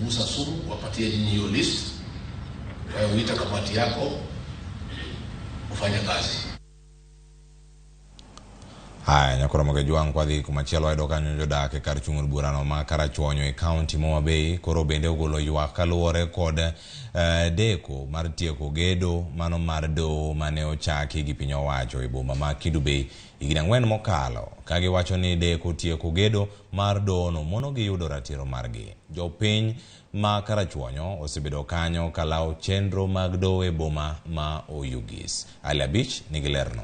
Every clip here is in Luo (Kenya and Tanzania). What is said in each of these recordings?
kugusa sumu, wapatie nyinyi hiyo list. Uita kamati yako ufanye kazi. Haya, nyakora magajwang kwa dhi kumachielo edo kanyo jodake kar chung'ur burano ma Karachuonyo e county Homa Bay koro bende ogolo ywak kaluwore kod deko mar tieko gedo mano mar doho mane ochaki gi piny owacho e boma ma Gedo higni 4 mokalo ka giwacho ni deko tieko gedo mar doho no mono giyudo ratiro margi. Jopiny ma Karachuonyo osebedo kanyo kalao chenro mag doho e boma ma Oyugis. Ali Abich nigi lerno.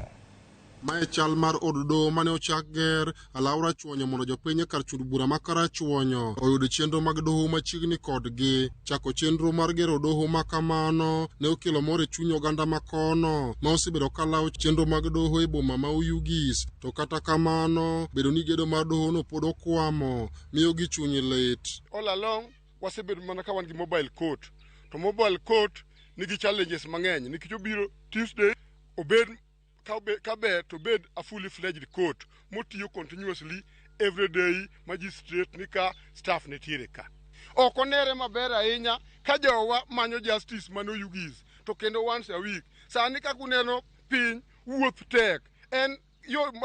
Mae chal mar od doho mane ochak ger alaura Chuonyo mondo jopiny kar chud bura ma Karachuonyo oyud chenro mag doho machiegni kodgi. Chako chenro mar gero doho ma kamano ne okelo mor e chuny oganda makono ma osebedo kalao chenro mag doho e boma ma Oyugis. To kata kamano bedo ni gedo mar doho no pod okwamo miyo gi chuny lit. All along wasebedo mana ka wan gi mobile court. To mobile court nigi challenges mang'eny nikech obiro Tuesday obed kabe to bed a fully fledged court motiyo continuously every day magistrate nika staff nitiere ka. Okonere maber ahinya ka jowa manyo justice mano Oyugis to kendo once a week. Sani ka kuneno piny wuoth tek en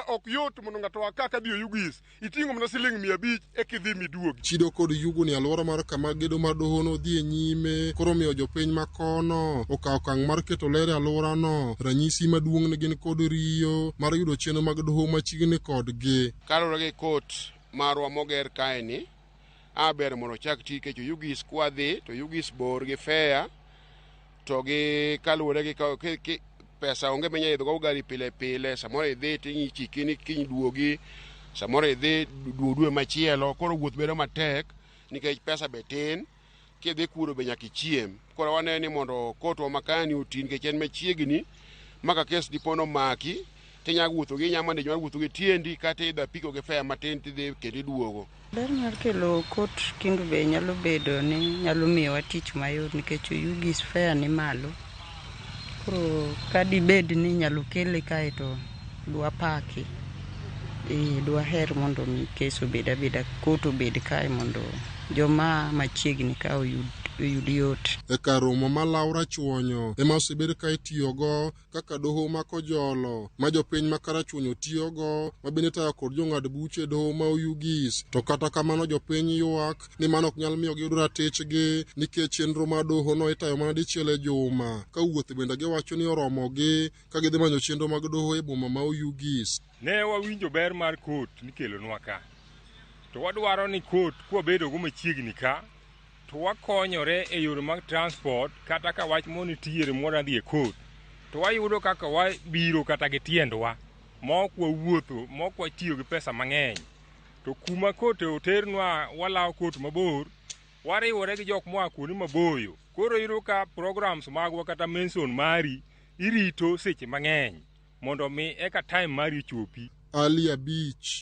ok yot mondo ng'ato kaka dhi Oyugis iting'o mana siling 500 e kidhi miduogi. Chido kod yugo ni alwora mar kama gedo mar doho no dhi nyime koro miyo jopiny makono okawo okang' mar keto ler e alwora no. Ranyisi maduong' ne gin kod riyo mar yudo chenro mag doho machiegni kodgi. Kaluwore gi court marwa moger kae ni aber mondo chak ti kech Oyugis kwadhi to Oyugis bor gi fair to gi kaluwore gi pesa onge menya idho gari pile pile, samoro idhi tingi chikini kiny duogi, samoro idhi duodue machielo, koro wuoth bedo matek nikech pesa betin kidhi kuro be nyaka ichiem. Koro waneno ni mondo kotwa makani utin nikech en machiegni maka kes dipono maki tinya wuotho gi nyamande jomar wuotho gi tiendi kata idha piko gi fea matin tidhi kendo duogo. Ber mar kelo kot kindu be nyalo bedo ni nyalo miyowa tich mayot nikech Oyugis fea ni malo. Koro kadi bed ni nyalo kele kae to dwa paki dwa her mondo mi keso beda koto bed kae mondo joma machiegni ka oyud yot. E kar romo ma Laura Chuonyo ema osebedo ka itiyogo kaka doho ma kojolo ma jopiny ma Karachuonyo tiyogo ma bende tayo kod jong'ad buche doho ma Oyugis. To kata kamano jopiny ywak ni mano ok nyal miyo giyudo ratechgi nikech chenro mar doho no itayo mana dichiel e juma ka wuoth bende giwacho ni oromogi ka gidhi manyo chenro mag doho e boma ma Oyugis. Ne wawinjo ber mar kot nikelonwa ka to wadwaro ni kot kwabedo go machiegni ka to wakonyore e yore mag transport kata ka wach moni tiere mora dhi e kot to wayudo kaka wabiro kata gi tiendwa mok wawuotho mok watiyo gi pesa mang'eny to kuma kot oternwa walao kot mabor wariwore gi jok moa kuonde maboyo koro yudo ka programs magwa kata mention mari irito seche mang'eny mondo mi eka time mari chopi. Ali Abich.